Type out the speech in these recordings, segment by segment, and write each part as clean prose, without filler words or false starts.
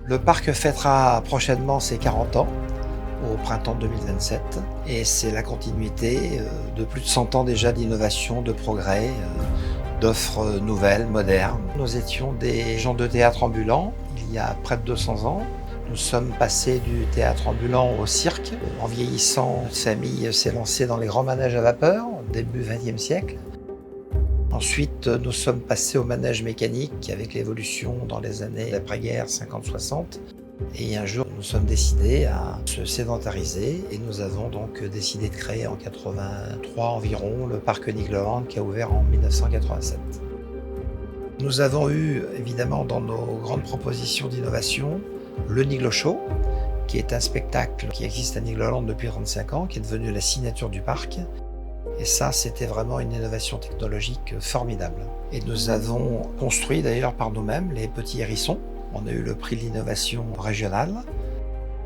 Le parc fêtera prochainement ses 40 ans, au printemps 2027, et c'est la continuité de plus de 100 ans déjà d'innovation, de progrès, d'offres nouvelles, modernes. Nous étions des gens de théâtre ambulant il y a près de 200 ans. Nous sommes passés du théâtre ambulant au cirque. En vieillissant, notre famille s'est lancée dans les grands manèges à vapeur, début XXe siècle. Ensuite, nous sommes passés au manège mécanique avec l'évolution dans les années d'après-guerre 50-60. Et un jour, nous sommes décidés à se sédentariser et nous avons donc décidé de créer en 83 environ le parc Nigloland qui a ouvert en 1987. Nous avons eu évidemment dans nos grandes propositions d'innovation le Niglo Show, qui est un spectacle qui existe à Nigloland depuis 35 ans, qui est devenu la signature du parc. Et ça, c'était vraiment une innovation technologique formidable. Et nous avons construit d'ailleurs par nous-mêmes les petits hérissons. On a eu le prix de l'innovation régionale.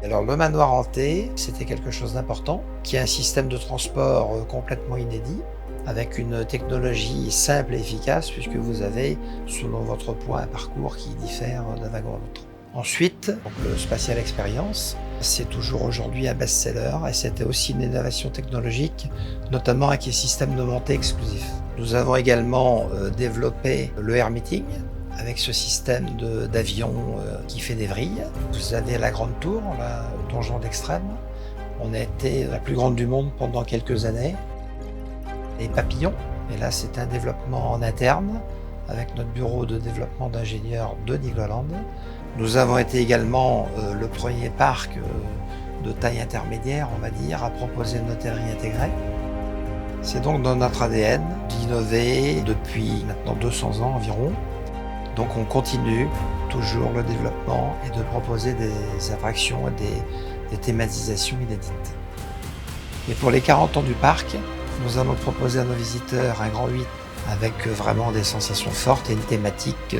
Alors le manoir hanté, c'était quelque chose d'important, qui est un système de transport complètement inédit, avec une technologie simple et efficace, puisque vous avez, selon votre poids, un parcours qui diffère d'un wagon à l'autre. Ensuite, le Spatial Experience, c'est toujours aujourd'hui un best-seller et c'était aussi une innovation technologique, notamment avec les systèmes de montée exclusifs. Nous avons également développé le Air Meeting avec ce système d'avion qui fait des vrilles. Vous avez la Grande Tour, le donjon d'Extrême. On a été la plus grande du monde pendant quelques années. Les papillons, et là c'est un développement en interne avec notre bureau de développement d'ingénieurs de Nigloland. Nous avons été également le premier parc de taille intermédiaire, on va dire, à proposer une hôtellerie intégrée. C'est donc dans notre ADN d'innover depuis maintenant 200 ans environ. Donc on continue toujours le développement et de proposer des attractions et des thématisations inédites. Et pour les 40 ans du parc, nous allons proposer à nos visiteurs un grand 8 avec vraiment des sensations fortes et une thématique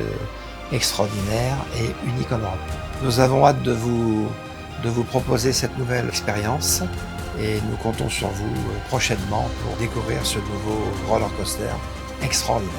extraordinaire et unique en Europe. Nous avons hâte de vous proposer cette nouvelle expérience et nous comptons sur vous prochainement pour découvrir ce nouveau roller coaster extraordinaire.